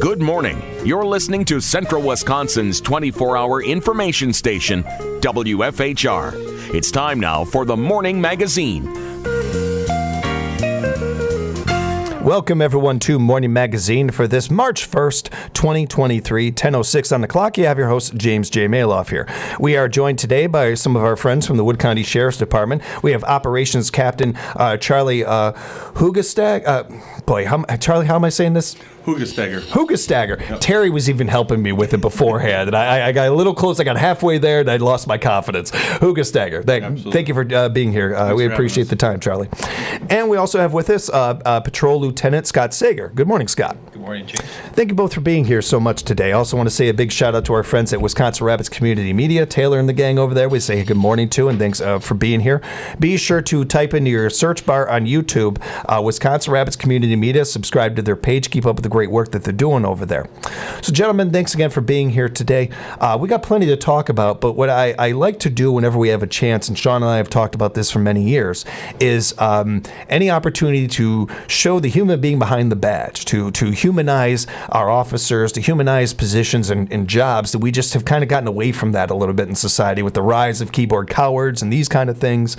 Good morning. You're listening to Central Wisconsin's 24-hour information station, WFHR. It's time now for the Morning Magazine. Welcome, everyone, to Morning Magazine for this March 1st, 2023, 10:06 on the clock. You have your host, James J. Maloff here. We are joined today by some of our friends from the Wood County Sheriff's Department. We have Operations Captain Charlie Hugestag. Charlie, how am I saying this? Hugestagger. Yep. Terry was even helping me with it beforehand, and I got a little close. I got halfway there, and I lost my confidence. Hugestagger. Thank you for being here. We appreciate the time, Charlie. And we also have with us Patrol Lieutenant Scott Sager. Good morning, Scott. Good morning, James. Thank you both for being here so much today. I also want to say a big shout out to our friends at Wisconsin Rapids Community Media, Taylor and the gang over there. We say good morning to, and thanks for being here. Be sure to type into your search bar on YouTube, Wisconsin Rapids Community Media. Subscribe to their page. Keep up with the great work that they're doing over there. So, gentlemen, thanks again for being here today. We got plenty to talk about, but what I like to do whenever we have a chance, and Sean and I have talked about this for many years, is any opportunity to show the human being behind the badge, to humanize our officers, to humanize positions and jobs that we just have kind of gotten away from that a little bit in society with the rise of keyboard cowards and these kind of things.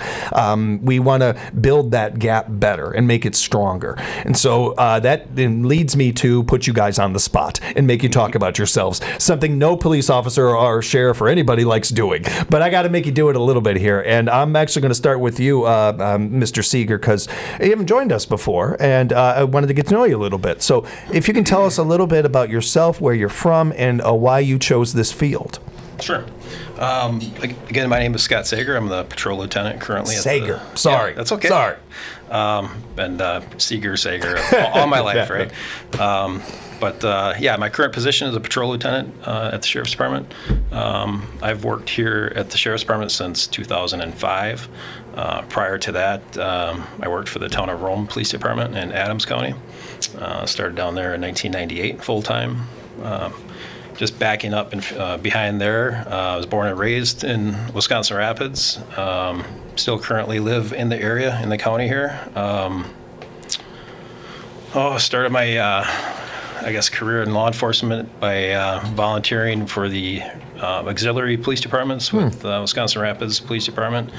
We want to build that gap better and make it stronger. And so that then leads me to put you guys on the spot and make you talk about yourselves, something no police officer or sheriff or anybody likes doing. But I got to make you do it a little bit here. And I'm actually going to start with you, Mr. Seeger, because you haven't joined us before, and I wanted to get to know you a little bit. So if you can tell us a little bit about yourself, where you're from, and why you chose this field. Sure. Again, my name is Scott Sager. I'm the patrol lieutenant currently. Sager. Sorry. Yeah, that's okay. Sorry. Sager, all my life, right? My current position is a patrol lieutenant at the Sheriff's Department. I've worked here at the Sheriff's Department since 2005. Prior to that, I worked for the Town of Rome Police Department in Adams County. Started down there in 1998 full-time. Just backing up and behind there, I was born and raised in Wisconsin Rapids. Still currently live in the area, in the county here. Started my, career in law enforcement by volunteering for the auxiliary police departments with Wisconsin Rapids Police Department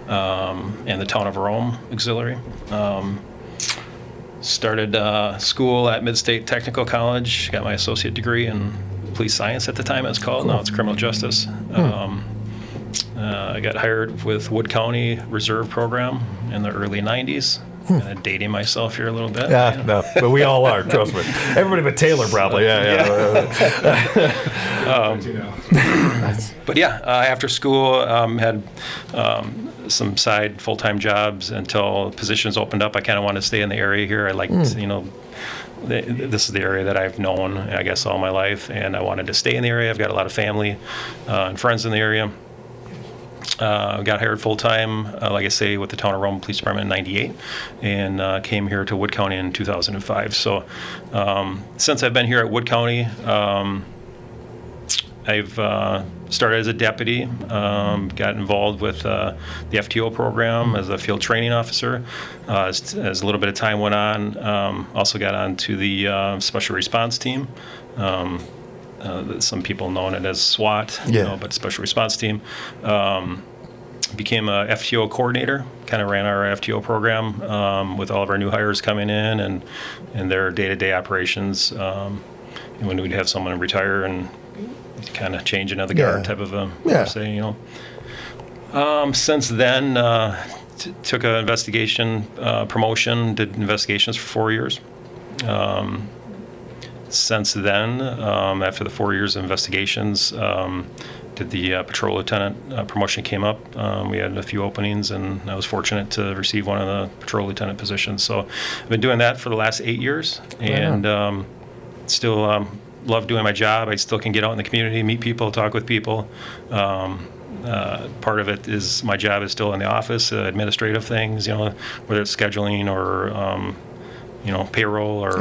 and the Town of Rome Auxiliary. Started school at Mid-State Technical College, got my associate degree in police science at the time it was called. Now it's criminal justice. I got hired with Wood County Reserve Program in the early 90s. Kind of dating myself here a little bit. Yeah, no, but we all are, trust me. Everybody but Taylor probably, After school, had some side full-time jobs until positions opened up. I kind of wanted to stay in the area here. I liked, this is the area that I've known, I guess, all my life, and I wanted to stay in the area. I've got a lot of family and friends in the area. Got hired full-time, like I say, with the Town of Rome Police Department in 98, and came here to Wood County in 2005. So since I've been here at Wood County, I've started as a deputy, got involved with the FTO program as a field training officer. As a little bit of time went on, also got onto the special response team. Some people know it as SWAT, but special response team. Became a FTO coordinator, kind of ran our FTO program with all of our new hires coming in and their day-to-day operations. When we'd have someone retire and kind of change another guard type of since then, took an investigation promotion, did investigations for 4 years. Since then, after the 4 years of investigations, did the patrol lieutenant promotion came up. We had a few openings, and I was fortunate to receive one of the patrol lieutenant positions. So I've been doing that for the last 8 years, and still love doing my job. I still can get out in the community, meet people, talk with people. Part of it is my job is still in the office, administrative things, whether it's scheduling or, payroll or,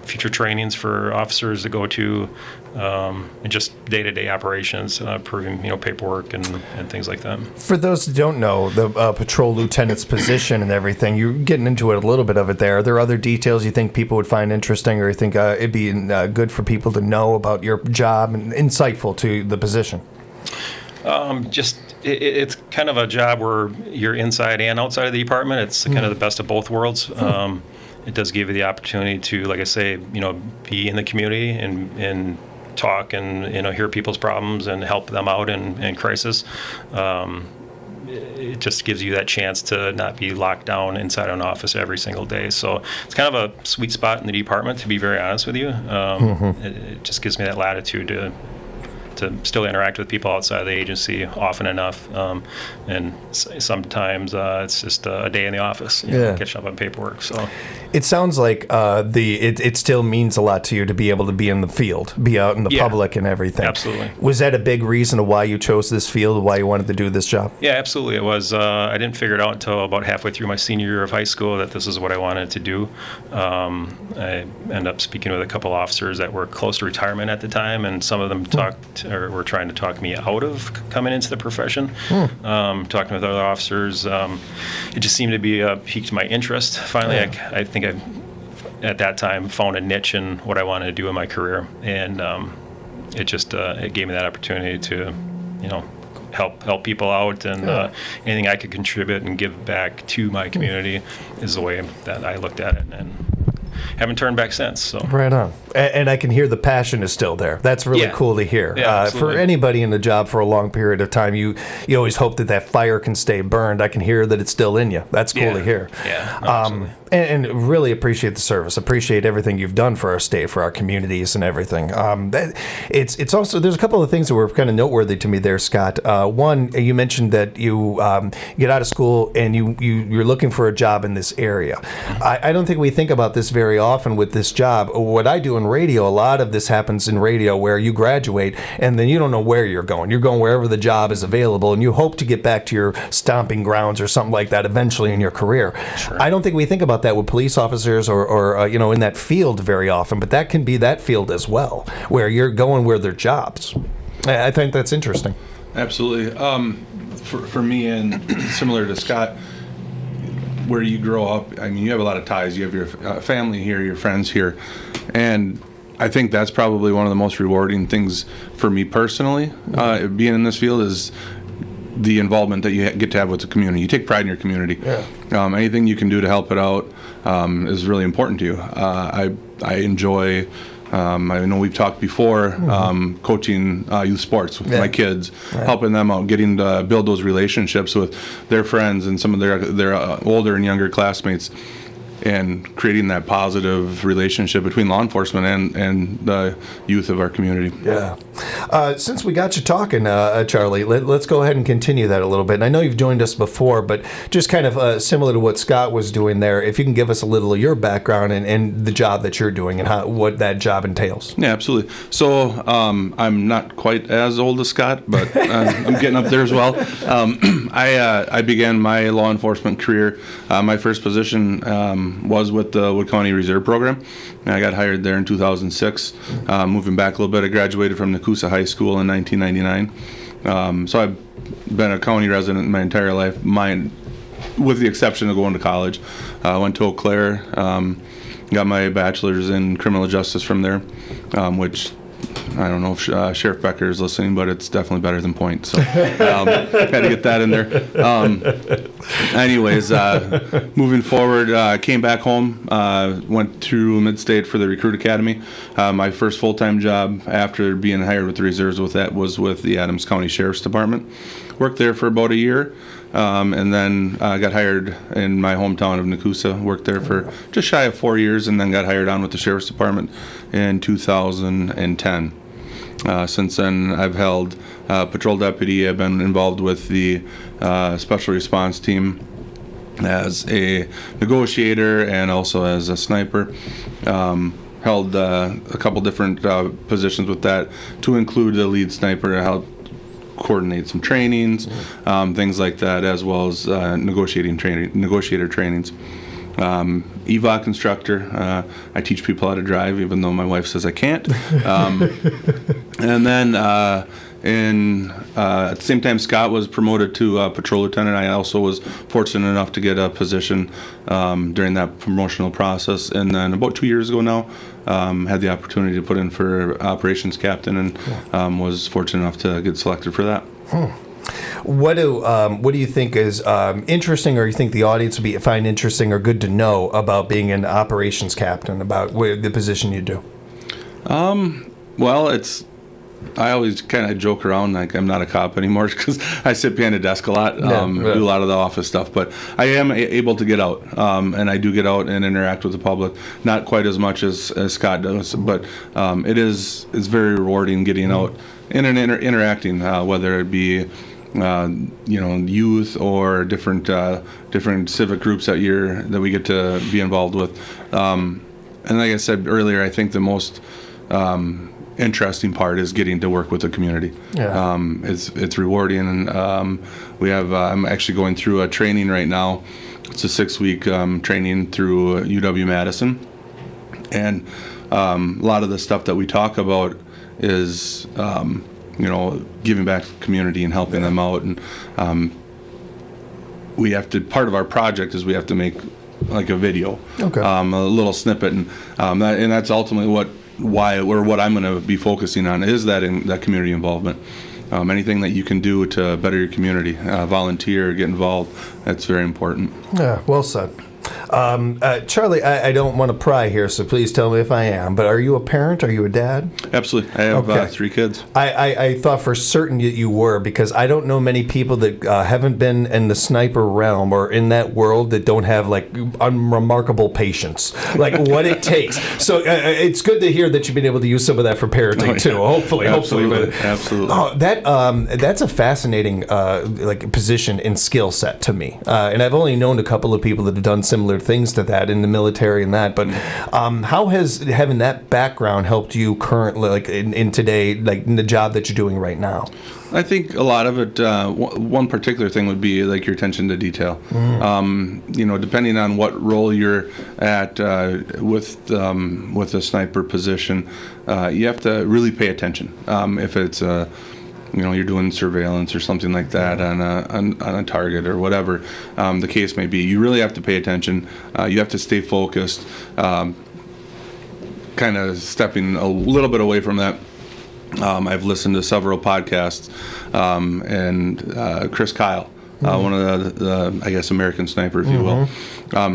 future trainings for officers to go to, and just day-to-day operations, approving paperwork and things like that. For those who don't know, the patrol lieutenant's position and everything, you're getting into it a little bit of it there. Are there other details you think people would find interesting, or you think it'd be good for people to know about your job and insightful to the position? It's kind of a job where you're inside and outside of the department. It's kind of the best of both worlds. It does give you the opportunity to, like I say, be in the community and talk and hear people's problems and help them out in crisis. It just gives you that chance to not be locked down inside an office every single day. So it's kind of a sweet spot in the department, to be very honest with you. It just gives me that latitude to still interact with people outside of the agency often enough, and sometimes it's just a day in the office, catching up on paperwork. So it sounds like it still means a lot to you to be able to be in the field, be out in the public and everything. Absolutely. Was that a big reason of why you chose this field, why you wanted to do this job? Yeah, absolutely. It was. I didn't figure it out until about halfway through my senior year of high school that this is what I wanted to do. I ended up speaking with a couple officers that were close to retirement at the time, and some of them were trying to talk me out of coming into the profession. Talking with other officers, it just seemed to be piqued my interest. Finally, I think I, at that time, found a niche in what I wanted to do in my career, and it gave me that opportunity to, help people out, and anything I could contribute and give back to my community is the way that I looked at it, and haven't turned back since. So right on. And I can hear the passion is still there. That's really cool to hear. Yeah, for anybody in the job for a long period of time, you always hope that fire can stay burned. I can hear that it's still in you. That's cool to hear. Yeah, absolutely. And really appreciate the service. Appreciate everything you've done for our state, for our communities, and everything. It's also, there's a couple of things that were kind of noteworthy to me there, Scott. One, you mentioned that you get out of school and you're looking for a job in this area. I don't think we think about this very often with this job. What I do in radio, a lot of this happens in radio where you graduate and then you don't know where you're going. You're going wherever the job is available, and you hope to get back to your stomping grounds or something like that eventually in your career. Sure. I don't think we think about that with police officers or in that field very often, but that can be that field as well, where you're going where their jobs. I think that's interesting. Absolutely. For me, and similar to Scott, where you grow up, I mean, you have a lot of ties. You have your family here, your friends here, and I think that's probably one of the most rewarding things for me personally, being in this field, is the involvement that you get to have with the community. You take pride in your community. Yeah. Anything you can do to help it out is really important to you. I enjoy, I know we've talked before, coaching youth sports with my kids, helping them out, getting to build those relationships with their friends and some of their older and younger classmates, and creating that positive relationship between law enforcement and the youth of our community. Yeah. Since we got you talking, Charlie, let's go ahead and continue that a little bit. And I know you've joined us before, but just kind of similar to what Scott was doing there, if you can give us a little of your background and the job that you're doing and what that job entails. Yeah, absolutely. So I'm not quite as old as Scott, but I'm getting up there as well. I began my law enforcement career. My first position was with the Wood County Reserve Program. I got hired there in 2006. Moving back a little bit, I graduated from Nakusa High School in 1999. So I've been a county resident my entire life, with the exception of going to college. I went to Eau Claire, got my bachelor's in criminal justice from there, which I don't know if Sheriff Becker is listening, but it's definitely better than Point. So had to get that in there. Anyways, moving forward, came back home, went through Mid-State for the Recruit Academy. My first full-time job after being hired with the reserves was with the Adams County Sheriff's Department. Worked there for about a year. And then got hired in my hometown of Nakusa. Worked there for just shy of 4 years, and then got hired on with the Sheriff's Department in 2010. Since then, I've held patrol deputy. I've been involved with the special response team as a negotiator and also as a sniper. Held a couple different positions with that, to include the lead sniper. I helped coordinate some trainings, things like that, as well as negotiator trainings. EVOC instructor. I teach people how to drive, even though my wife says I can't. And then at the same time, Scott was promoted to patrol lieutenant. I also was fortunate enough to get a position during that promotional process. And then about 2 years ago now, had the opportunity to put in for operations captain, and was fortunate enough to get selected for that. What do you think is interesting, or you think the audience would find interesting or good to know about being an operations captain, about the position you do? Well, I always kind of joke around like I'm not a cop anymore because I sit behind a desk a lot, do a lot of the office stuff. But I am able to get out, and I do get out and interact with the public. Not quite as much as Scott does, but it's very rewarding getting out and interacting, whether it be youth or different civic groups that we get to be involved with. And like I said earlier, I think the most interesting part is getting to work with the community. Yeah. It's rewarding, and I'm actually going through a training right now. It's a 6-week training through UW-Madison, and a lot of the stuff that we talk about is giving back to the community and helping them out. And part of our project is we have to make like a video, a little snippet, and that's ultimately what I'm going to be focusing on is that community involvement. Anything that you can do to better your community, volunteer, get involved, that's very important. Yeah, well said. Charlie, I don't want to pry here, so please tell me if I am, but are you a parent? Are you a dad? Absolutely. I have 3 kids. I thought for certain you were, because I don't know many people that haven't been in the sniper realm or in that world that don't have like unremarkable patience, like what it takes. So it's good to hear that you've been able to use some of that for parenting too. Hopefully. Absolutely. Oh, that's a fascinating position and skill set to me, and I've only known a couple of people that have done similar things to that in the military and that, but how has having that background helped you currently, like in today, like in the job that you're doing right now? I think a lot of it, one particular thing would be like your attention to detail. Depending on what role you're at with a sniper position, you have to really pay attention. If it's you're doing surveillance or something like that on a target or whatever the case may be, you really have to pay attention. You have to stay focused, kind of stepping a little bit away from that. I've listened to several podcasts, and Chris Kyle, one of the I guess American Sniper, if you will,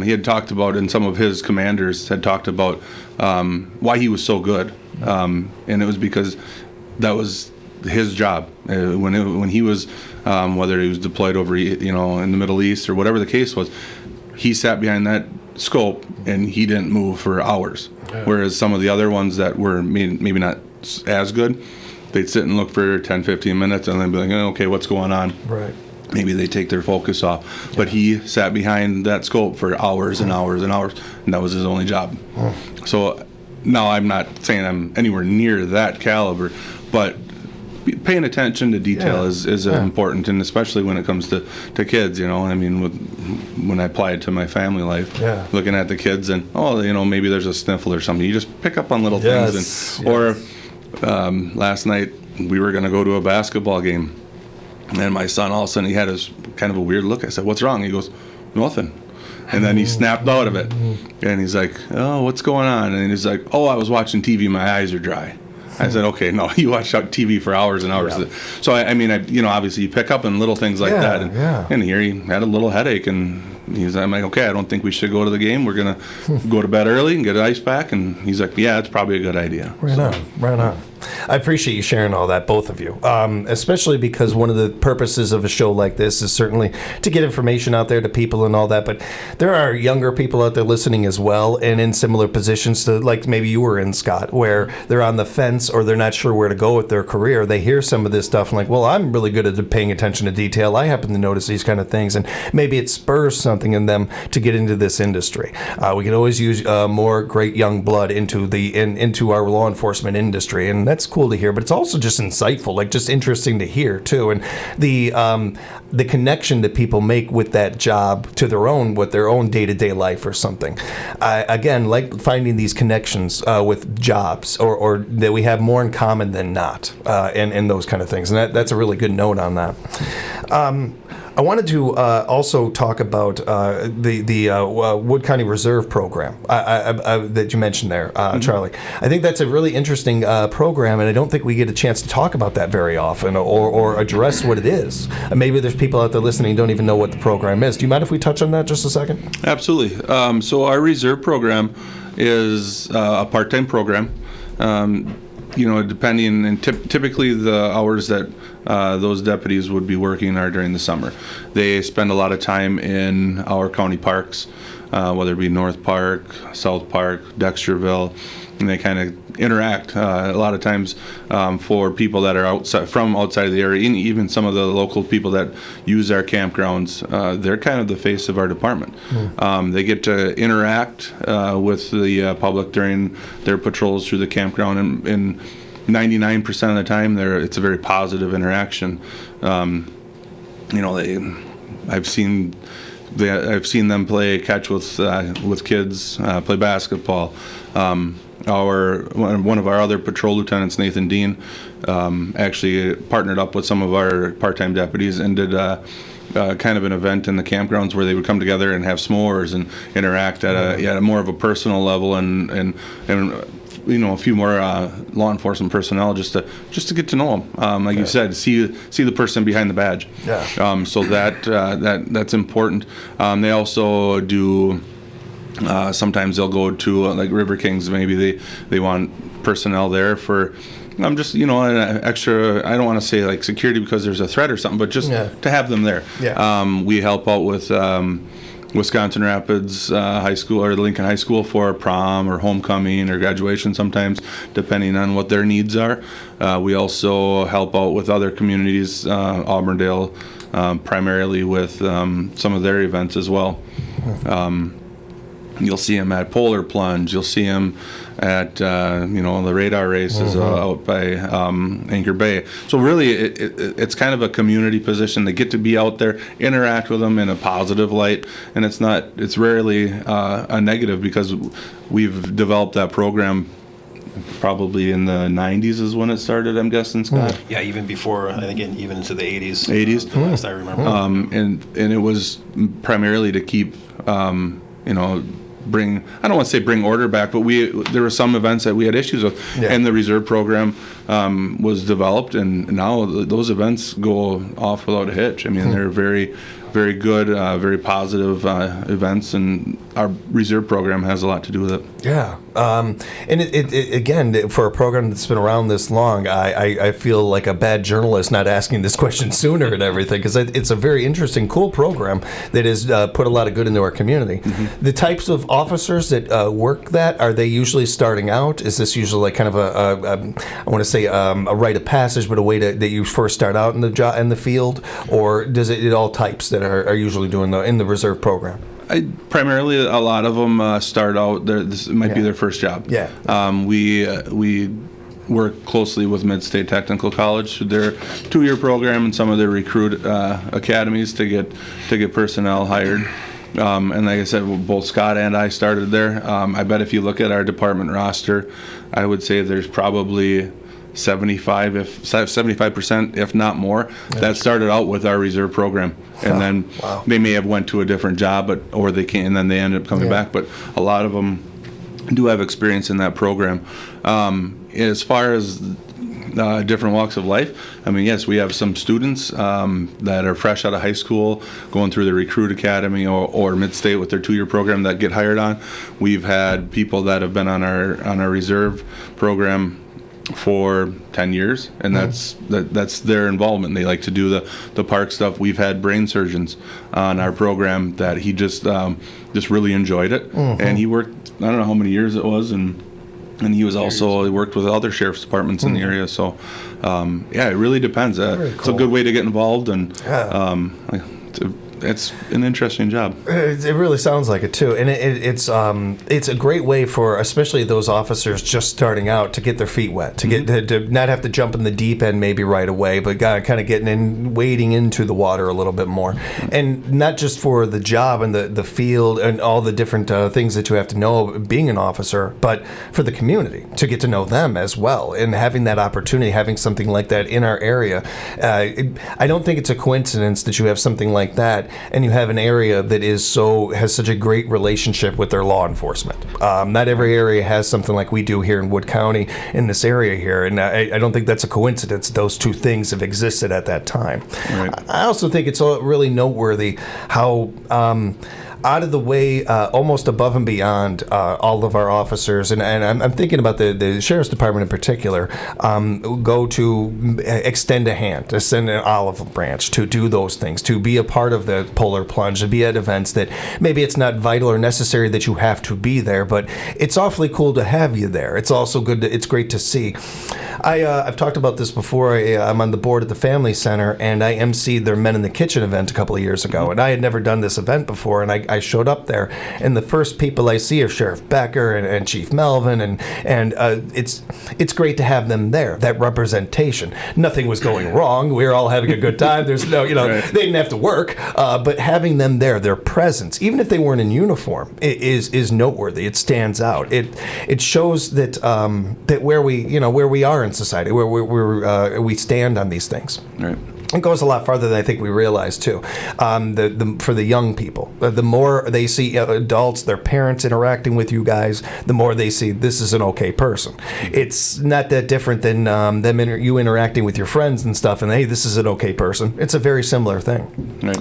he had talked about, and some of his commanders had talked about why he was so good, and it was because that was his job when he was whether he was deployed over in the Middle East or whatever the case was. He sat behind that scope and he didn't move for hours. Yeah. Whereas some of the other ones that were maybe not as good, they'd sit and look for 10-15 minutes and then be like, okay, what's going on? Right. Maybe they take their focus off. Yeah. But he sat behind that scope for hours and hours and hours, and that was his only job. So now I'm not saying I'm anywhere near that caliber, but paying attention to detail is important, and especially when it comes to kids. I mean, when I apply it to my family life, looking at the kids and maybe there's a sniffle or something. You just pick up on little things. Or last night we were going to go to a basketball game, and my son all of a sudden he had his kind of a weird look. I said, "What's wrong?" He goes, "Nothing." And then he snapped out of it, and he's like, "Oh, what's going on?" And he's like, "Oh, I was watching TV. My eyes are dry." I said, okay, no, you watch TV for hours and hours. Yeah. So, I mean, obviously you pick up on little things like that. And here he had a little headache, and I'm like, okay, I don't think we should go to the game. We're going to go to bed early and get an ice pack. And he's like, yeah, it's probably a good idea. Right on. I appreciate you sharing all that, both of you, especially because one of the purposes of a show like this is certainly to get information out there to people and all that. But there are younger people out there listening as well, and in similar positions to like maybe you were in, Scott, where they're on the fence or they're not sure where to go with their career. They hear some of this stuff and like, well, I'm really good at paying attention to detail. I happen to notice these kind of things, and maybe it spurs something in them to get into this industry. We could always use more great young blood into our law enforcement industry, and that's cool to hear. But it's also just insightful, like just interesting to hear too, and the connection that people make with that job to their own day-to-day life or something. Again, like finding these connections with jobs, or that we have more in common than not, and those kind of things. And that's a really good note on that. I wanted to also talk about the Wood County Reserve program that you mentioned there, Charlie. I think that's a really interesting program, and I don't think we get a chance to talk about that very often or address what it is. Maybe there's people out there listening who don't even know what the program is. Do you mind if we touch on that just a second? Absolutely. So our reserve program is a part-time program. Depending, and typically the hours that those deputies would be working are during the summer. They spend a lot of time in our county parks, whether it be North Park, South Park, Dexterville, and they kind of interact a lot of times for people that are outside of the area, even some of the local people that use our campgrounds. They're kind of the face of our department. They get to interact with the public during their patrols through the campground, and 99% of the time it's a very positive interaction. I've seen them play catch with kids, play basketball. One of our other patrol lieutenants, Nathan Dean, actually partnered up with some of our part-time deputies and did kind of an event in the campgrounds where they would come together and have s'mores and interact at a more of a personal level, and a few more law enforcement personnel just to get to know them. Like you said, see the person behind the badge. Yeah. So that's important. They also do. Sometimes they'll go to like River Kings. Maybe they want personnel there for. An extra. I don't want to say like security because there's a threat or something, but just to have them there. Yeah. We help out with Wisconsin Rapids High School or Lincoln High School for prom or homecoming or graduation sometimes, depending on what their needs are. We also help out with other communities, Auburndale, primarily with some of their events as well. You'll see them at Polar Plunge. You'll see them at the radar races out by Anchor Bay. So really, it's kind of a community position. They get to be out there, interact with them in a positive light, and it's rarely a negative, because we've developed that program probably in the 90s is when it started, I'm guessing, Scott. Yeah, even before, I think even into the 80s. 80s? The last I remember. And it was primarily to keep, I don't want to say bring order back, but there were some events that we had issues with, and the reserve program was developed, and now those events go off without a hitch. I mean, they're very, very good, very positive events, and our reserve program has a lot to do with it. Yeah. And it again, for a program that's been around this long, I feel like a bad journalist not asking this question sooner and everything, because it's a very interesting, cool program that has put a lot of good into our community. The types of officers that work that, are they usually starting out? Is this usually like kind of I want to say a rite of passage, but a way that you first start out in the field, or does it all types that are usually doing in the reserve program? Primarily, a lot of them start out. This might be their first job. Yeah. We work closely with Mid-State Technical College, their 2-year program, and some of their recruit academies to get personnel hired. And like I said, both Scott and I started there. I bet if you look at our department roster, I would say there's probably 75%, if not more, that started out with our reserve program, and then they may have went to a different job, or they came and then they ended up coming back. But a lot of them do have experience in that program. As far as different walks of life, I mean, yes, we have some students that are fresh out of high school, going through the recruit academy or Mid-State with their 2-year program that get hired on. We've had people that have been on our reserve program for 10 years, and that's their involvement. They like to do the park stuff. We've had brain surgeons on our program that he just really enjoyed it, and he worked, I don't know how many years it was, and he was also, he worked with other sheriff's departments in the area. So it really depends. It's a good way to get involved, and it's an interesting job. It really sounds like it too, and it's a great way for especially those officers just starting out to get their feet wet, to get to not have to jump in the deep end maybe right away, but kind of getting in, wading into the water a little bit more, and not just for the job and the field and all the different things that you have to know being an officer, but for the community to get to know them as well, and having that opportunity, having something like that in our area. I don't think it's a coincidence that you have something like that. And you have an area that has such a great relationship with their law enforcement. Not every area has something like we do here in Wood County in this area here, and I don't think that's a coincidence. Those two things have existed at that time. Right. I also think it's really noteworthy how out of the way, almost above and beyond all of our officers, and I'm thinking about the Sheriff's Department in particular, go to extend a hand, to send an olive branch, to do those things, to be a part of the polar plunge, to be at events that maybe it's not vital or necessary that you have to be there, but it's awfully cool to have you there. It's also good. It's great to see. I've talked about this before. I'm on the board at the Family Center, and I emceed their Men in the Kitchen event a couple of years ago, and I had never done this event before, and I showed up there, and the first people I see are Sheriff Becker and Chief Melvin, and it's great to have them there, that representation. Nothing was going wrong. We were all having a good time. There's no, right. They didn't have to work, but having them there, their presence, even if they weren't in uniform, is noteworthy. It stands out. It shows that that where we are in society, where we stand on these things. Right. It goes a lot farther than I think we realize, too. For the young people, the more they see adults, their parents interacting with you guys, the more they see this is an okay person. It's not that different than you interacting with your friends and stuff, and hey, this is an okay person. It's a very similar thing. Right.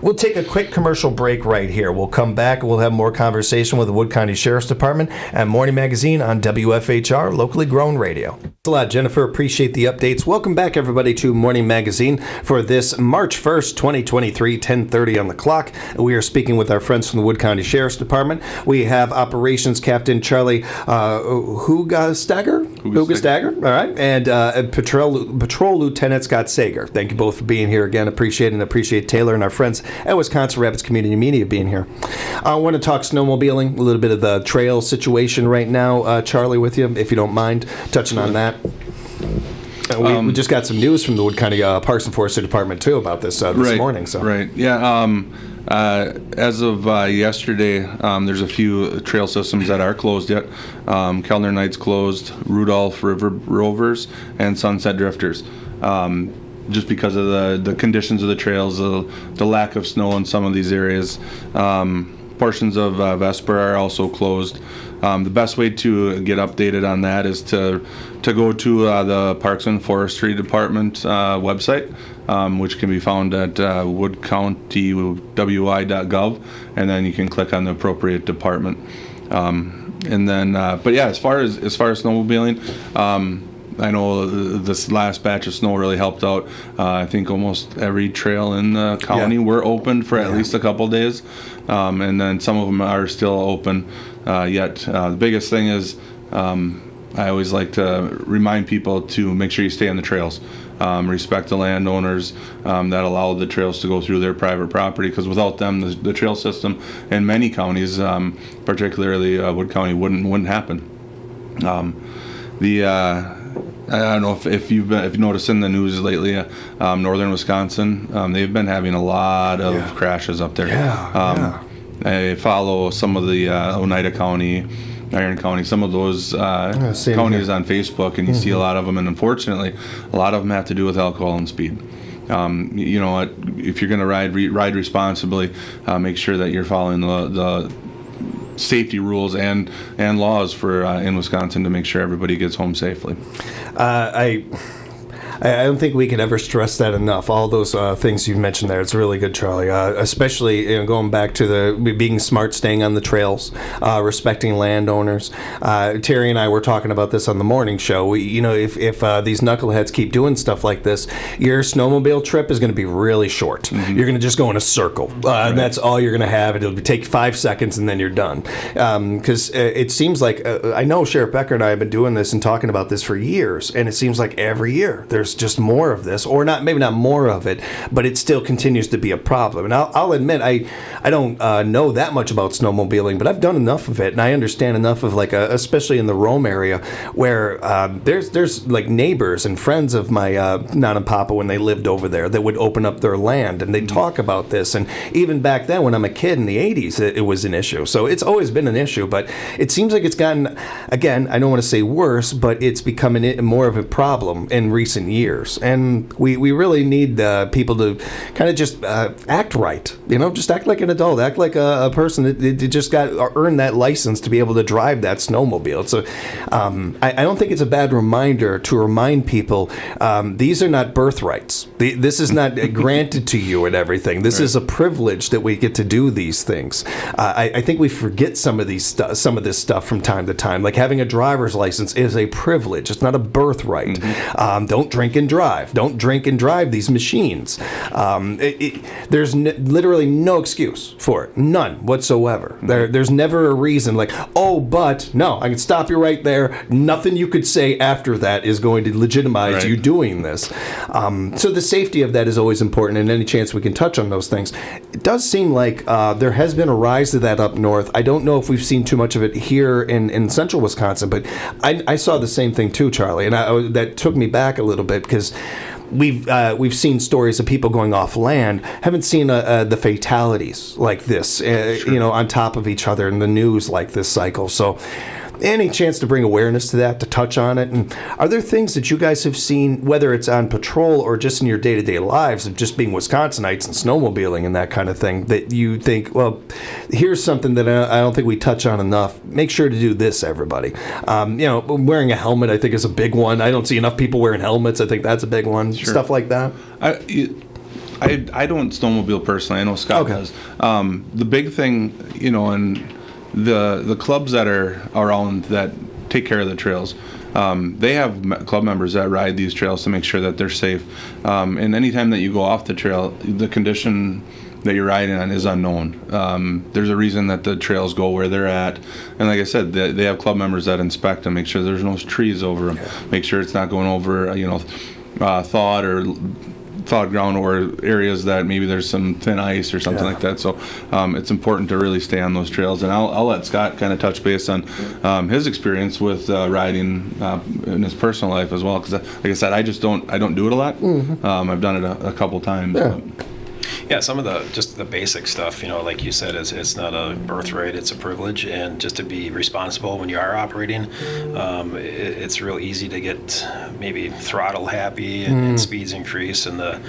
We'll take a quick commercial break right here. We'll come back and we'll have more conversation with the Wood County Sheriff's Department and Morning Magazine on WFHR, locally grown radio. Thanks a lot, Jennifer. Appreciate the updates. Welcome back, everybody, to Morning Magazine for this March 1st, 2023, 10:30 on the clock. We are speaking with our friends from the Wood County Sheriff's Department. We have Operations Captain Charlie Hugastagger, all right, and Patrol Lieutenant Scott Sager. Thank you both for being here again. Appreciate Taylor and our friends at Wisconsin Rapids Community Media being here. I want to talk snowmobiling, a little bit of the trail situation right now, Charlie, with you, if you don't mind touching on that. We just got some news from the Wood County Parks and Forestry Department, too, about this morning. So. Right, yeah. As of yesterday, there's a few trail systems that are closed yet. Kellner Knights closed, Rudolph River Rovers, and Sunset Drifters. Just because of the conditions of the trails, the lack of snow in some of these areas. Portions of Vesper are also closed. The best way to get updated on that is to go to the Parks and Forestry Department website, which can be found at woodcountywi.gov, and then you can click on the appropriate department. And then, but yeah, as far as snowmobiling, I know this last batch of snow really helped out. I think almost every trail in the county were open for at least a couple days, and then some of them are still open yet. The biggest thing is I always like to remind people to make sure you stay on the trails. Respect the landowners that allow the trails to go through their private property, because without them, the trail system in many counties, particularly Wood County, wouldn't happen. I don't know if you've noticed in the news lately, northern Wisconsin, they've been having a lot of crashes up there. I follow some of the Oneida County, Iron County, some of those counties on Facebook, and you see a lot of them, and unfortunately, a lot of them have to do with alcohol and speed. You know what? If you're going to ride responsibly, make sure that you're following the safety rules and laws for in Wisconsin to make sure everybody gets home safely. I don't think we could ever stress that enough. All those things you mentioned there, it's really good, Charlie. Especially going back to the being smart, staying on the trails, respecting landowners. Terry and I were talking about this on the morning show. If these knuckleheads keep doing stuff like this, your snowmobile trip is going to be really short. Mm-hmm. You're going to just go in a circle, and that's all you're going to have. It'll take 5 seconds, and then you're done. Because it seems like I know Sheriff Becker and I have been doing this and talking about this for years, and it seems like every year there's there's just more of this, or not, maybe not more of it, but it still continues to be a problem. And I'll admit, I don't know that much about snowmobiling, but I've done enough of it, and I understand enough of, like, especially in the Rome area, where there's like neighbors and friends of my Nana and Papa when they lived over there that would open up their land, and they'd talk about this. And even back then, when I'm a kid in the 80s, it was an issue. So it's always been an issue, but it seems like it's gotten, again, I don't want to say worse, but it's becoming more of a problem in recent years. And we really need people to kind of just act right, just act like an adult, act like a person that just earned that license to be able to drive that snowmobile. So I don't think it's a bad reminder to remind people these are not birthrights. This is not granted to you and everything. This is a privilege that we get to do these things. I think we forget some of this stuff from time to time. Like, having a driver's license is a privilege. It's not a birthright. Don't drink and drive. Don't drink and drive these machines. There's literally no excuse for it. None whatsoever. There's never a reason like, oh, but no, I can stop you right there. Nothing you could say after that is going to legitimize you doing this. So the safety of that is always important, and any chance we can touch on those things. It does seem like there has been a rise to that up north. I don't know if we've seen too much of it here in central Wisconsin, but I saw the same thing too, Charlie, and that took me back a little bit, because we've seen stories of people going off land. Haven't seen the fatalities like this, on top of each other in the news like this cycle. So any chance to bring awareness to that, to touch on it? And are there things that you guys have seen, whether it's on patrol or just in your day-to-day lives of just being Wisconsinites and snowmobiling and that kind of thing, that you think, well, here's something that I don't think we touch on enough. Make sure to do this, everybody. Wearing a helmet, I think, is a big one. I don't see enough people wearing helmets. I think that's a big one. Sure. Stuff like that. I don't snowmobile personally. I know Scott does. The big thing, and the clubs that are around that take care of the trails, they have club members that ride these trails to make sure that they're safe. And anytime that you go off the trail, the condition that you're riding on is unknown. There's a reason that the trails go where they're at. And like I said, they have club members that inspect them, make sure there's no trees over them, make sure it's not going over, thawed ground or areas that maybe there's some thin ice or something like that. So it's important to really stay on those trails. And I'll let Scott kind of touch base on his experience with riding in his personal life as well. Because like I said, I don't do it a lot. I've done it a couple times. Yeah. Yeah, some of the basic stuff, like you said, it's not a birthright, it's a privilege, and just to be responsible when you are operating, it's real easy to get maybe throttle happy and speeds increase, and the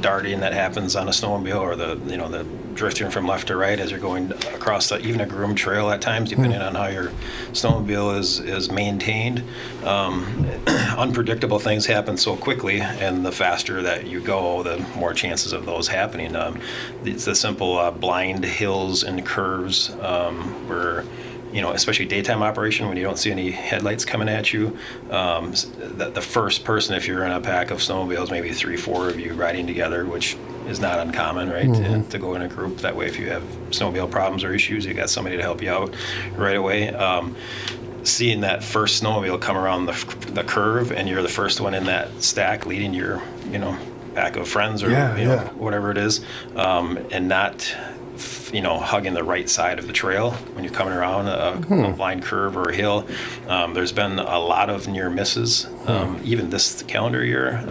darting that happens on a snowmobile, or the drifting from left to right as you're going across even a groomed trail at times, depending on how your snowmobile is maintained. Unpredictable things happen so quickly, and the faster that you go, the more chances of those happening. The simple blind hills and curves where, especially daytime operation when you don't see any headlights coming at you, the first person, if you're in a pack of snowmobiles, maybe 3-4 of you riding together, which is not uncommon, right? To go in a group. That way, if you have snowmobile problems or issues, you got somebody to help you out right away. Seeing that first snowmobile come around the curve, and you're the first one in that stack leading your, pack of friends or whatever it is, and not hugging the right side of the trail when you're coming around a blind curve or a hill. There's been a lot of near misses, even this calendar year.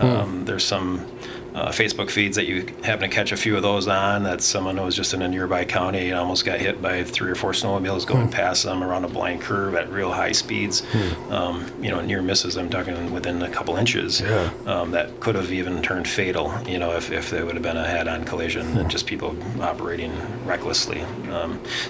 There's some Facebook feeds that you happen to catch a few of those on, that someone who was just in a nearby county and almost got hit by 3 or 4 snowmobiles going past them around a blind curve at real high speeds. Near misses, I'm talking within a couple inches, that could have even turned fatal, if there would have been a head-on collision and just people operating recklessly.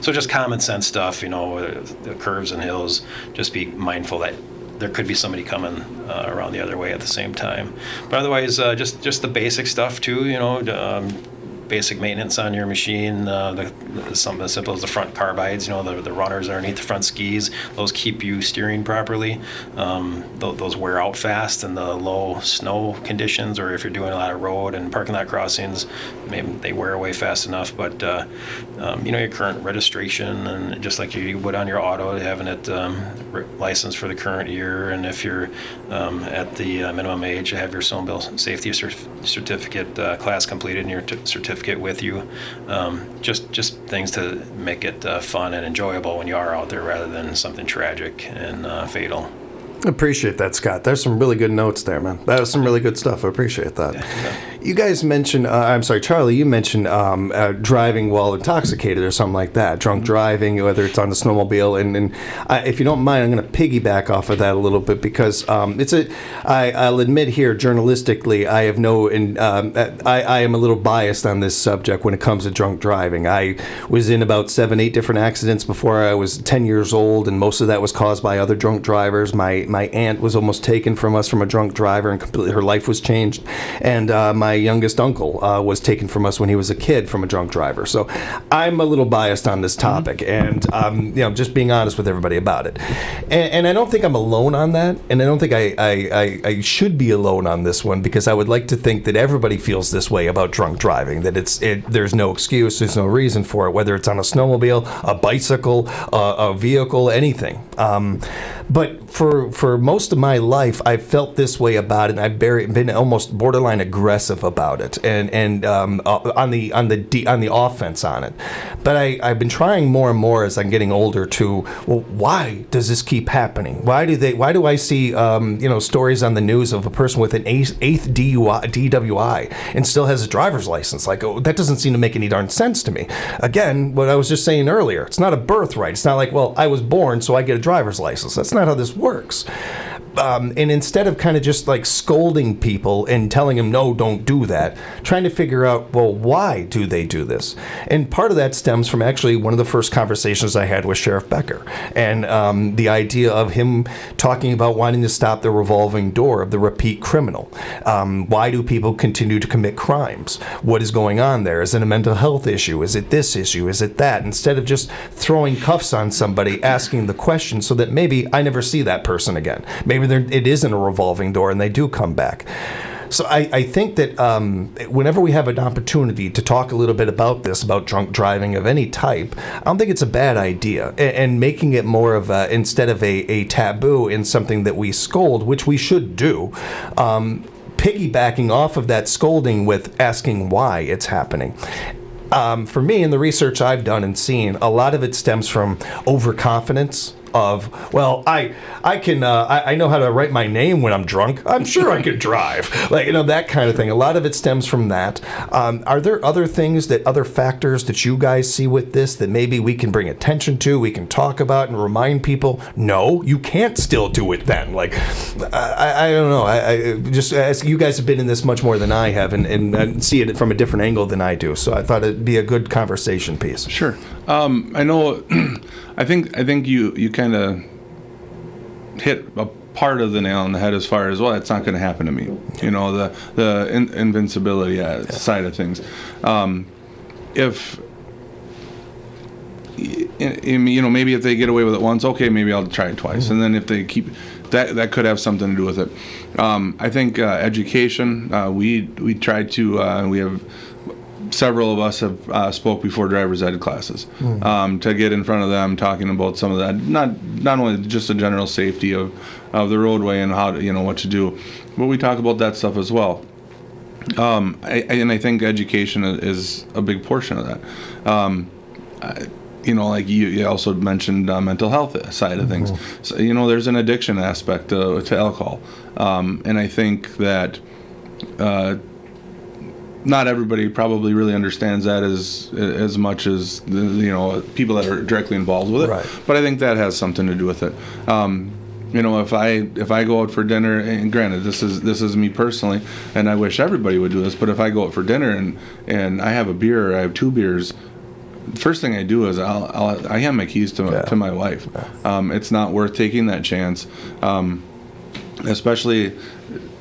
So just common sense stuff, the curves and hills, just be mindful that there could be somebody coming around the other way at the same time. But otherwise, just the basic stuff too, basic maintenance on your machine. Something as simple as the front carbides, the runners underneath the front skis, those keep you steering properly. Those wear out fast in the low snow conditions, or if you're doing a lot of road and parking lot crossings, maybe they wear away fast enough. But your current registration, and just like you would on your auto, having it licensed for the current year, and if you're at the minimum age, to have your snowmobile safety certificate class completed and your certificate with you. Just things to make it fun and enjoyable when you are out there, rather than something tragic and fatal. Appreciate that, Scott. There's some really good notes there, man. That was some really good stuff. I appreciate that. Yeah. You guys mentioned, Charlie, you mentioned driving while intoxicated or something like that, drunk driving, whether it's on the snowmobile. And if you don't mind, I'm going to piggyback off of that a little bit, because I'll admit here, journalistically, I am a little biased on this subject when it comes to drunk driving. I was in about 7-8 different accidents before I was 10 years old, and most of that was caused by other drunk drivers. My aunt was almost taken from us from a drunk driver, and completely her life was changed. And my youngest uncle was taken from us when he was a kid from a drunk driver. So I'm a little biased on this topic, and just being honest with everybody about it. And I don't think I'm alone on that, and I don't think I should be alone on this one, because I would like to think that everybody feels this way about drunk driving, that there's no excuse, there's no reason for it, whether it's on a snowmobile, a bicycle, a vehicle, anything. But for most of my life, I've felt this way about it, and I've been almost borderline aggressive about it, and on the offense on it. But I've been trying more and more as I'm getting older to, well, why does this keep happening? Why do I see stories on the news of a person with an eighth DWI and still has a driver's license? Like, that doesn't seem to make any darn sense to me. Again, what I was just saying earlier, it's not a birthright. It's not like, well, I was born, so I get a driver's license. That's not how this works. And instead of kind of just like scolding people and telling them, no, don't do that, trying to figure out, well, why do they do this? And part of that stems from actually one of the first conversations I had with Sheriff Becker, and the idea of him talking about wanting to stop the revolving door of the repeat criminal. Why do people continue to commit crimes? What is going on there? Is it a mental health issue? Is it this issue? Is it that? Instead of just throwing cuffs on somebody, asking the question so that maybe I never see that person again. Maybe it isn't a revolving door and they do come back. So I think that whenever we have an opportunity to talk a little bit about this, about drunk driving of any type, I don't think it's a bad idea. And making it more of instead of a taboo in something that we scold, which we should do, piggybacking off of that scolding with asking why it's happening. For me, in the research I've done and seen, a lot of it stems from overconfidence of, well, I know how to write my name when I'm drunk. I'm sure I could drive. That kind of thing. A lot of it stems from that. Are there other factors that you guys see with this that maybe we can bring attention to, we can talk about and remind people, no, you can't still do it then? I don't know. I just, as you guys have been in this much more than I have and see it from a different angle than I do. So I thought it'd be a good conversation piece. Sure. I know. I think you kind of hit a part of the nail on the head as far as, well, it's not going to happen to me. The invincibility side of things. If maybe if they get away with it once, okay, maybe I'll try it twice, and then if they keep that could have something to do with it. I think education. We try to. We have. Several of us have spoke before driver's ed classes to get in front of them, talking about some of that. Not only just the general safety of the roadway and how to, what to do, but we talk about that stuff as well. I think education is a big portion of that. Like you also mentioned mental health side of things. So, there's an addiction aspect to alcohol, and I think that. Not everybody probably really understands that as much as people that are directly involved with it. Right. But I think that has something to do with it. If I go out for dinner, and granted this is me personally, and I wish everybody would do this, but if I go out for dinner and I have a beer or I have 2 beers, the first thing I do is I hand my keys to my wife. It's not worth taking that chance, especially.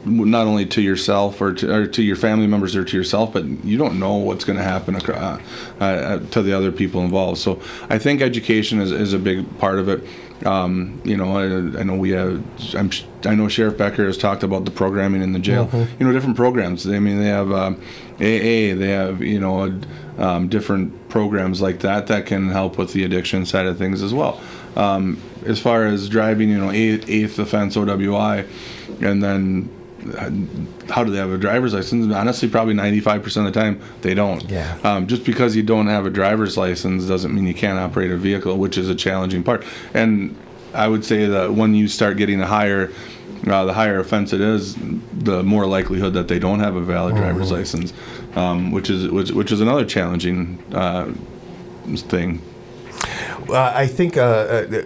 not only to yourself or to your family members or to yourself, but you don't know what's going to happen to the other people involved. So I think education is a big part of it. I know Sheriff Becker has talked about the programming in the jail. Different programs. I mean, they have AA. They have different programs like that can help with the addiction side of things as well. As far as driving, eighth offense OWI, and then how do they have a driver's license? Honestly, probably 95% of the time they don't. Yeah. Just because you don't have a driver's license doesn't mean you can't operate a vehicle, which is a challenging part. And I would say that when you start getting the higher offense it is, the more likelihood that they don't have a valid driver's license, which is another challenging thing. I think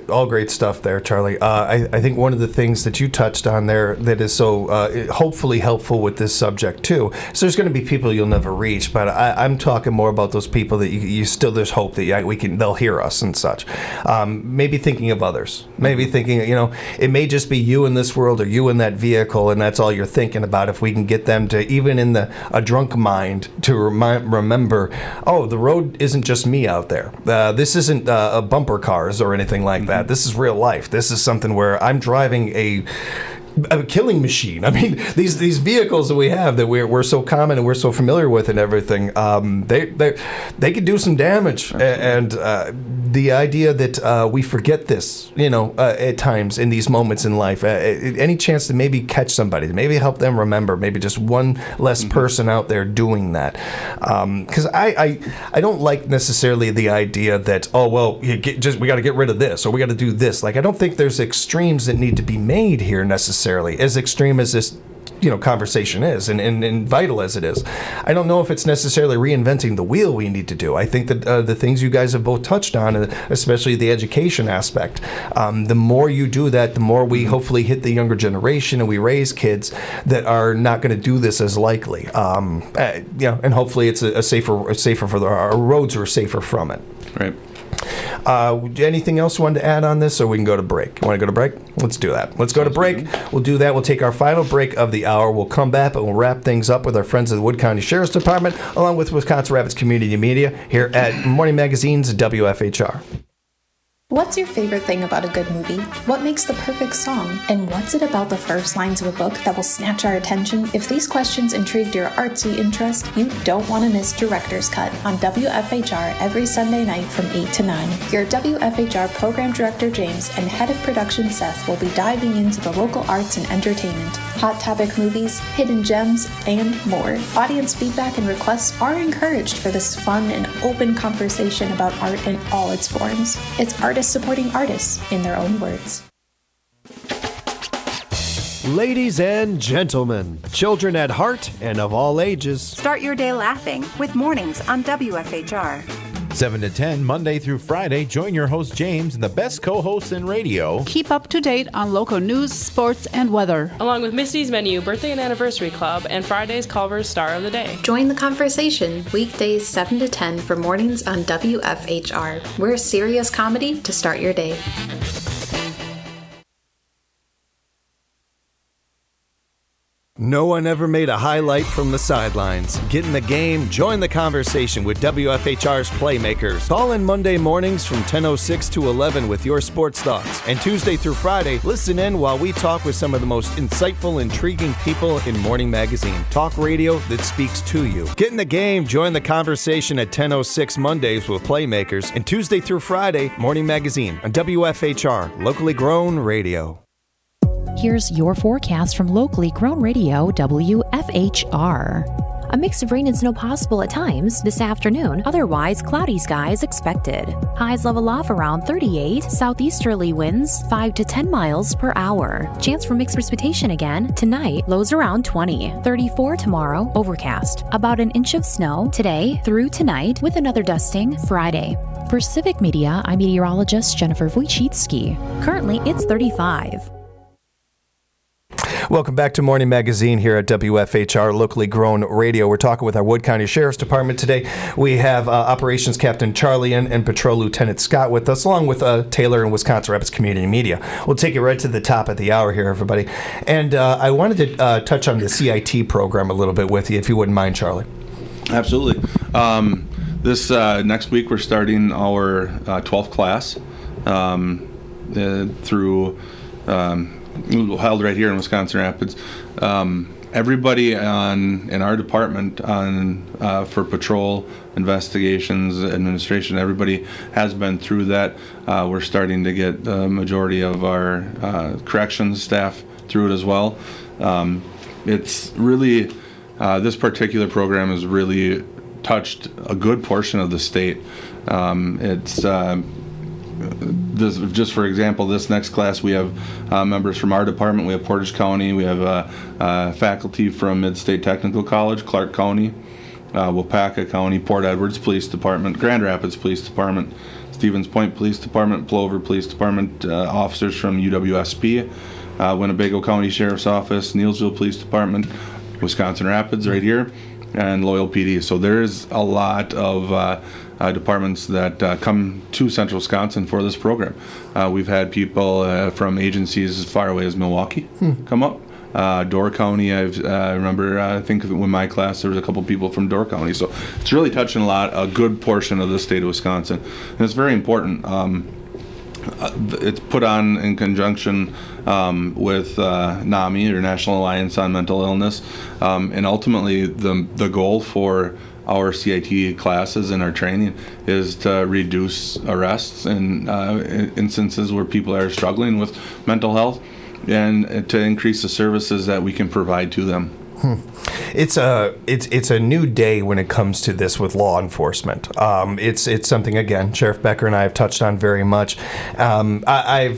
all great stuff there, Charlie. I think one of the things that you touched on there that is so hopefully helpful with this subject too. So there's going to be people you'll never reach, but I'm talking more about those people that you still there's hope that they'll hear us and such. Maybe thinking of others. Maybe thinking it may just be you in this world or you in that vehicle, and that's all you're thinking about. If we can get them to even in a drunk mind to remember, oh, the road isn't just me out there. This isn't a bumper cars or anything like that. This is real life. This is something where I'm driving a killing machine. I mean, these vehicles that we have that we're so common and we're so familiar with and everything, they could do some damage. And the idea that we forget this, at times in these moments in life, any chance to maybe catch somebody, to maybe help them remember, maybe just one less person out there doing that. Because I don't like necessarily the idea that, we got to get rid of this or we got to do this. Like, I don't think there's extremes that need to be made here necessarily. As extreme as this conversation is and vital as it is, I don't know if it's necessarily reinventing the wheel we need to do. I think that the things you guys have both touched on, especially the education aspect, the more you do that, the more we hopefully hit the younger generation and we raise kids that are not going to do this as likely. And hopefully it's a safer for our roads are safer from it. Right. Anything else you wanted to add on this, or we can go to break? You want to go to break? Let's do that. Let's go to break. We'll do that. We'll take our final break of the hour. We'll come back and we'll wrap things up with our friends at the Wood County Sheriff's Department, along with Wisconsin Rapids Community Media here at Morning Magazine's WFHR. What's your favorite thing about a good movie? What makes the perfect song? And what's it about the first lines of a book that will snatch our attention? If these questions intrigued your artsy interest, you don't want to miss Director's Cut on WFHR every Sunday night from 8 to 9. Your WFHR Program Director James and Head of Production Seth will be diving into the local arts and entertainment, hot topic movies, hidden gems, and more. Audience feedback and requests are encouraged for this fun and open conversation about art in all its forms. It's artists supporting artists in their own words. Ladies and gentlemen, children at heart and of all ages, start your day laughing with Mornings on WFHR. 7 to 10, Monday through Friday, join your host James and the best co-hosts in radio. Keep up to date on local news, sports, and weather. Along with Misty's Menu, Birthday and Anniversary Club, and Friday's Culver's Star of the Day. Join the conversation weekdays 7 to 10 for Mornings on WFHR. We're serious comedy to start your day. No one ever made a highlight from the sidelines. Get in the game, join the conversation with WFHR's Playmakers. Call in Monday mornings from 10:06 to 11 with your sports thoughts. And Tuesday through Friday, listen in while we talk with some of the most insightful, intriguing people in Morning Magazine. Talk radio that speaks to you. Get in the game, join the conversation at 10:06 Mondays with Playmakers. And Tuesday through Friday, Morning Magazine on WFHR, locally grown radio. Here's your forecast from locally grown radio WFHR. A mix of rain and snow possible at times this afternoon, otherwise cloudy skies expected. Highs level off around 38, southeasterly winds 5 to 10 miles per hour. Chance for mixed precipitation again tonight, lows around 20. 34 tomorrow, overcast. About an inch of snow today through tonight with another dusting Friday. For Civic Media, I'm meteorologist Jennifer Wojcicki. Currently, it's 35. Welcome back to Morning Magazine here at WFHR, locally grown radio. We're talking with our Wood County Sheriff's Department today. We have Operations Captain Charlie and Patrol Lieutenant Scott with us, along with Taylor and Wisconsin Rapids Community Media. We'll take you right to the top of the hour here, everybody. And I wanted to touch on the CIT program a little bit with you, if you wouldn't mind, Charlie. Absolutely. This next week, we're starting our 12th class through held right here in Wisconsin Rapids. Everybody in our department for patrol, investigations, administration, everybody has been through that. We're starting to get the majority of our corrections staff through it as well. It's really, this particular program has really touched a good portion of the state. This, just for example, this next class we have members from our department. We have Portage County. We have faculty from Mid-State Technical College, Clark County, Wapaka County, Port Edwards Police Department, Grand Rapids Police Department, Stevens Point Police Department, Plover Police Department, officers from UWSP, Winnebago County Sheriff's Office, Neillsville Police Department, Wisconsin Rapids right here, and Loyal PD. So there is a lot of departments that come to Central Wisconsin for this program. We've had people from agencies as far away as Milwaukee come up. Door County, I remember, I think in my class there was a couple people from Door County. So it's really touching a good portion of the state of Wisconsin. And it's very important. It's put on in conjunction with NAMI, or National Alliance on Mental Illness, and ultimately the goal for our CIT classes and our training is to reduce arrests and instances where people are struggling with mental health, and to increase the services that we can provide to them. It's a new day when it comes to this with law enforcement. It's something, again, Sheriff Becker and I have touched on very much. I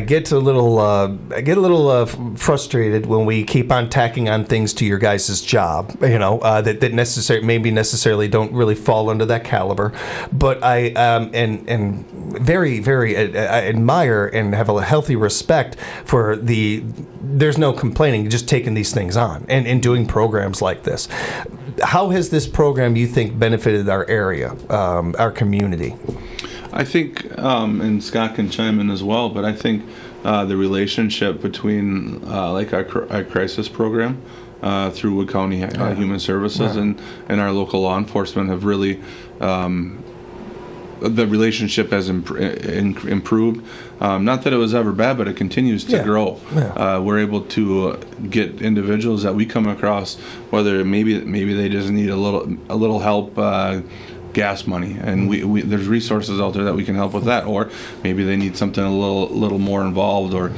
get a little frustrated when we keep on tacking on things to your guys' job, that necessarily don't really fall under that caliber. But I and very, very I admire and have a healthy respect for there's no complaining, just taking these things on and doing programs like this. How has this program, you think, benefited our area, our community? I think, and Scott can chime in as well, but I think the relationship between like our crisis program through Wood County Human Services and our local law enforcement have really, the relationship has improved. Not that it was ever bad, but it continues to grow. We're able to get individuals that we come across, whether maybe they just need a little help, gas money, and we there's resources out there that we can help with that, or maybe they need something a little more involved, or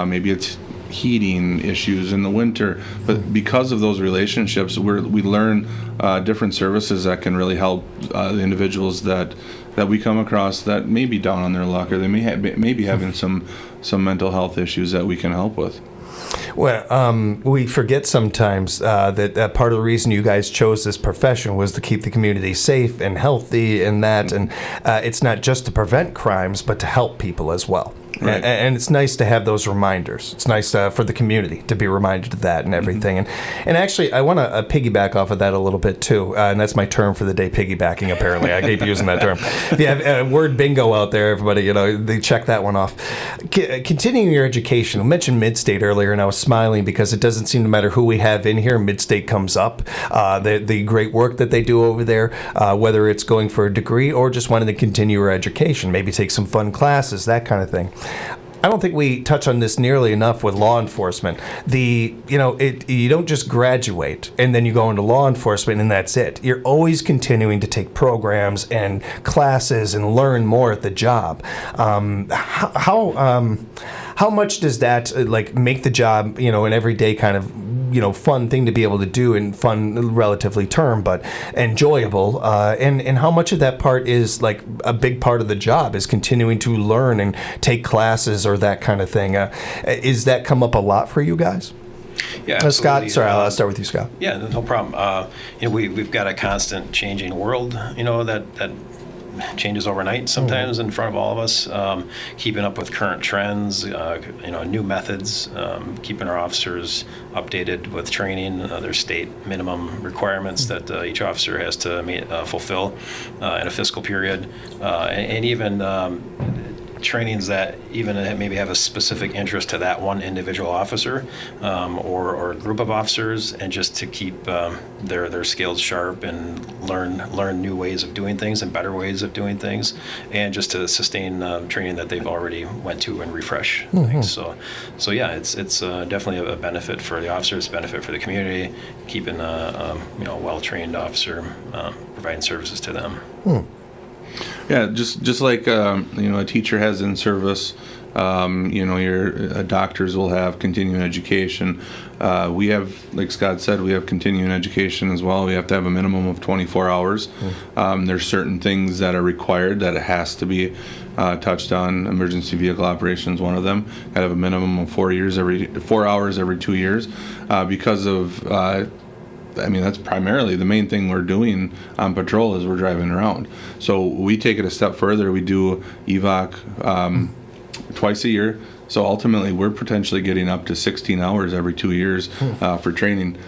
maybe it's heating issues in the winter. But because of those relationships, we learn different services that can really help the individuals that we come across that may be down on their luck, or they may be having some mental health issues that we can help with. Well, we forget sometimes that part of the reason you guys chose this profession was to keep the community safe and healthy, and it's not just to prevent crimes, but to help people as well. Right. And it's nice to have those reminders. It's nice for the community to be reminded of that and everything. And actually, I want to piggyback off of that a little bit, too. And that's my term for the day, piggybacking, apparently. I keep using that term. If you have word bingo out there, everybody, they check that one off. Continuing your education, I mentioned Mid-State earlier, and I was smiling because it doesn't seem to matter who we have in here, Mid-State comes up. The great work that they do over there, whether it's going for a degree or just wanting to continue your education, maybe take some fun classes, that kind of thing. I don't think we touch on this nearly enough with law enforcement. You don't just graduate and then you go into law enforcement and that's it. You're always continuing to take programs and classes and learn more at the job. How much does that make the job, an everyday kind of fun thing to be able to do, and fun relatively term, but enjoyable, and how much of that part is like a big part of the job is continuing to learn and take classes or that kind of thing. Is that come up a lot for you guys? Yeah, Scott, sorry, I'll start with you, Scott. Yeah, no problem. We've got a constant changing world, that changes overnight sometimes in front of all of us. Keeping up with current trends, new methods, keeping our officers updated with training. There's state minimum requirements that each officer has to fulfill in a fiscal period, and even trainings that even maybe have a specific interest to that one individual officer or a group of officers, and just to keep their skills sharp and learn new ways of doing things and better ways of doing things, and just to sustain training that they've already went to and refresh things. So yeah, it's definitely a benefit for the officers, benefit for the community, keeping a well-trained officer, providing services to them. Yeah, just like a teacher has in service, your doctors will have continuing education. We have, like Scott said, we have continuing education as well. We have to have a minimum of 24 hours. There's certain things that are required that it has to be touched on. Emergency vehicle operations, one of them. Got to have a minimum of 4 hours every 2 years, because of. That's primarily the main thing we're doing on patrol is we're driving around. So we take it a step further. We do EVOC twice a year. So ultimately, we're potentially getting up to 16 hours every 2 years for training.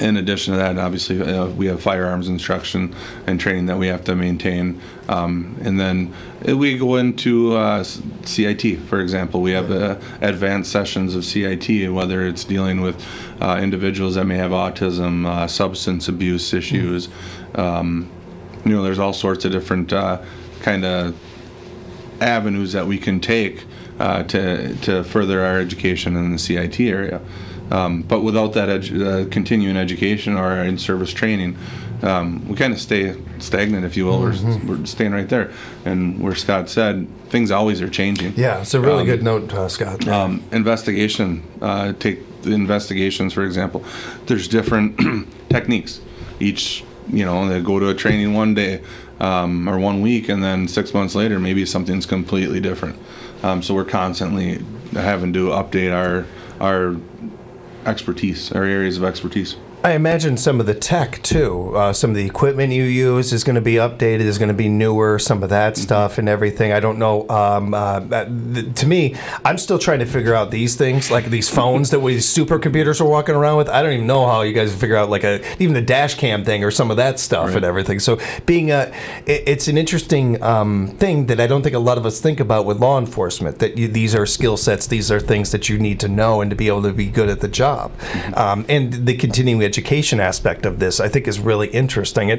In addition to that, obviously, we have firearms instruction and training that we have to maintain. And then we go into CIT, for example. We have advanced sessions of CIT, whether it's dealing with individuals that may have autism, substance abuse issues. There's all sorts of different kind of avenues that we can take to further our education in the CIT area. But without that continuing education or our in-service training, we kind of stay stagnant, if you will. We're staying right there. And where Scott said, things always are changing. Yeah, it's a really good note, Scott. Investigation. Take the investigations, for example. There's different techniques. Each, they go to a training one day or 1 week, and then 6 months later, maybe something's completely different. So we're constantly having to update our expertise, our areas of expertise. I imagine some of the tech, too. Some of the equipment you use is going to be updated, is going to be newer, some of that stuff and everything. I don't know. To me, I'm still trying to figure out these things, like these phones that these supercomputers are walking around with. I don't even know how you guys figure out, even the dash cam thing or some of that stuff and everything. So it's an interesting thing that I don't think a lot of us think about with law enforcement, that these are skill sets, these are things that you need to know and to be able to be good at the job. And the continuing education aspect of this, I think, is really interesting.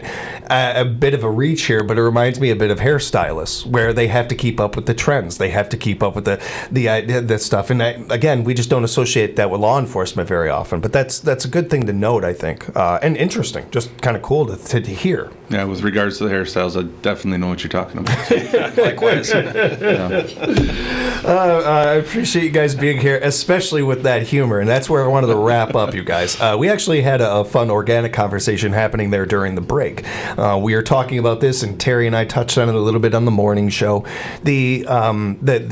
A bit of a reach here, but it reminds me a bit of hairstylists, where they have to keep up with the trends. They have to keep up with the stuff. And again, we just don't associate that with law enforcement very often. But that's a good thing to note, I think, and interesting. Just kind of cool to hear. Yeah, with regards to the hairstyles, I definitely know what you're talking about. Likewise. I appreciate you guys being here, especially with that humor, and that's where I wanted to wrap up, you guys. We actually had a fun organic conversation happening there during the break. We were talking about this, and Terry and I touched on it a little bit on the morning show. The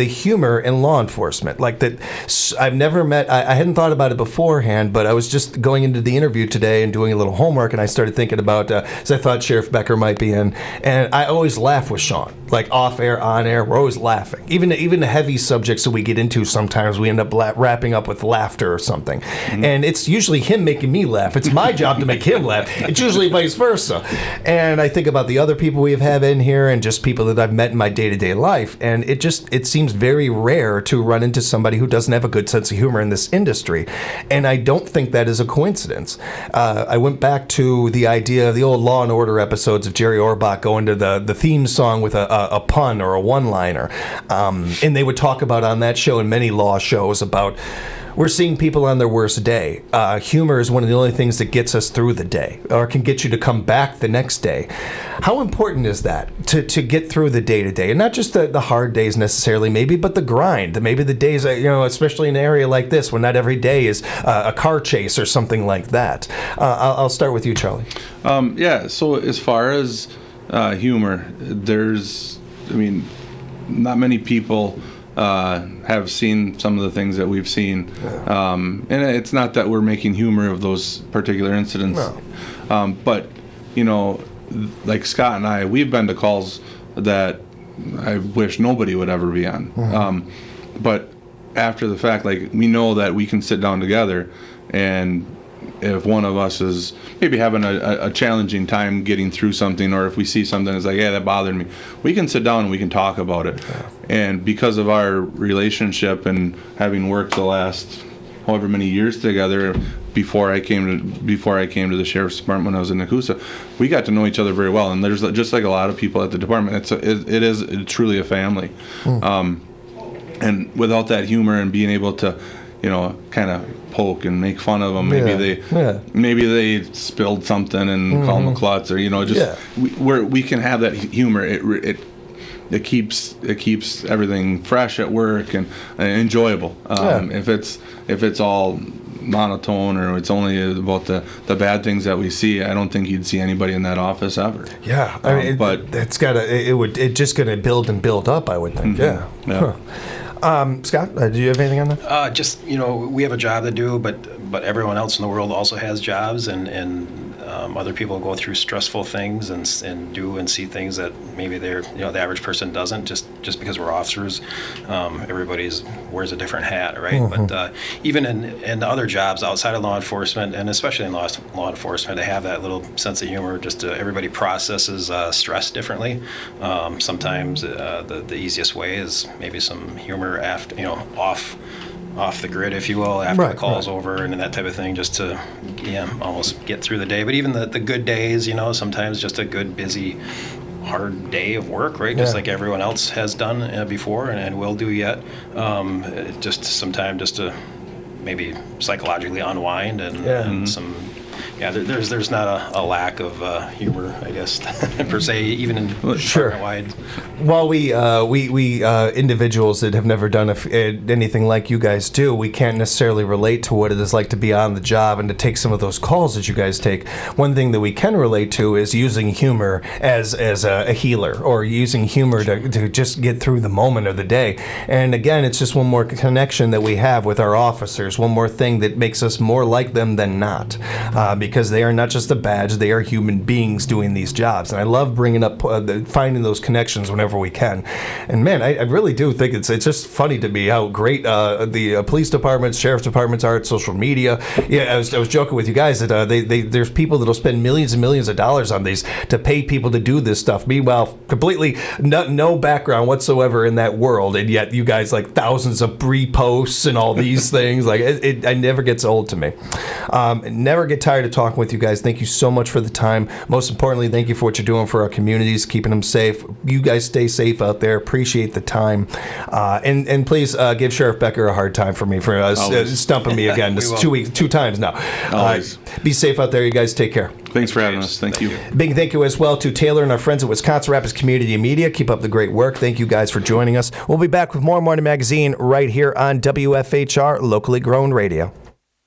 humor in law enforcement, like that. I've never met. I hadn't thought about it beforehand, but I was just going into the interview today and doing a little homework, and I started thinking about, as I thought Sheriff Becker might be in, and I always laugh with Sean, like off air, on air. We're always laughing. Even the heavy subjects that we get into, sometimes we end up wrapping up with laughter or something, and it's usually him making me laugh. It's my job to make him laugh. It's usually vice versa. And I think about the other people we have in here, and just people that I've met in my day-to-day life, and it seems very rare to run into somebody who doesn't have a good sense of humor in this industry, and I don't think that is a coincidence. I went back to the idea of the old Law and Order episodes of Jerry Orbach going to the theme song with a pun or a one-liner, and they would talk about on that show and many law shows about we're seeing people on their worst day. Humor is one of the only things that gets us through the day, or can get you to come back the next day. How important is that to get through the day-to-day? And not just the hard days necessarily, maybe, but the grind. Maybe the days, especially in an area like this, when not every day is a car chase or something like that. I'll start with you, Charlie. So as far as humor, not many people have seen some of the things that we've seen. And it's not that we're making humor of those particular incidents. No. But, like Scott and I, we've been to calls that I wish nobody would ever be on. But after the fact, like, we know that we can sit down together, and if one of us is maybe having a challenging time getting through something, or if we see something that's like, yeah, that bothered me, we can sit down and we can talk about it. And because of our relationship and having worked the last however many years together, before I came to the sheriff's department when I was in Nakusa, we got to know each other very well. And there's just like a lot of people at the department, it is truly a family. And without that humor and being able to, kind of poke and make fun of them, maybe they spilled something and call them a klutz, or we can have that humor. It keeps everything fresh at work and enjoyable. If it's all monotone, or it's only about the bad things that we see, I don't think you'd see anybody in that office ever. Yeah, I mean, but it's just gonna build and build up, I would think. Yeah. Scott, do you have anything on that? We have a job to do, but everyone else in the world also has jobs, and other people go through stressful things and do and see things that maybe the average person doesn't. Just because we're officers, everybody's wears a different hat, right? But even in the other jobs outside of law enforcement, and especially in law enforcement, they have that little sense of humor. Everybody processes stress differently. Sometimes the easiest way is maybe some humor after, off the grid, if you will, after the call's over and that type of thing, just to almost get through the day. But even the good days, sometimes just a good, busy, hard day of work, right? Just like everyone else has done before and will do yet. Just some time just to maybe psychologically unwind and some. Yeah, there's not a lack of humor, I guess, per se, even in department-wide. Well, we individuals that have never done anything like you guys do, we can't necessarily relate to what it is like to be on the job and to take some of those calls that you guys take. One thing that we can relate to is using humor as a healer, or using humor to just get through the moment of the day. And again, it's just one more connection that we have with our officers, one more thing that makes us more like them than not. Because they are not just a badge, they are human beings doing these jobs. And I love bringing up, finding those connections whenever we can. And man, I really do think it's just funny to me how great the police departments, sheriff's departments are at social media. Yeah, I was joking with you guys that there's people that'll spend millions and millions of dollars on these to pay people to do this stuff. Meanwhile, completely no background whatsoever in that world, and yet you guys like thousands of reposts and all these things. Like it never gets old to me. Never get tired of talking with you guys. Thank you so much for the time. Most importantly, thank you for what you're doing for our communities, keeping them safe. You guys stay safe out there. Appreciate the time. And please give Sheriff Becker a hard time for me for stumping me again. This 2 times now. Be safe out there. You guys take care. Thanks for having us. Thank you. Big thank you as well to Taylor and our friends at Wisconsin Rapids Community Media. Keep up the great work. Thank you guys for joining us. We'll be back with more Morning Magazine right here on WFHR, locally grown radio.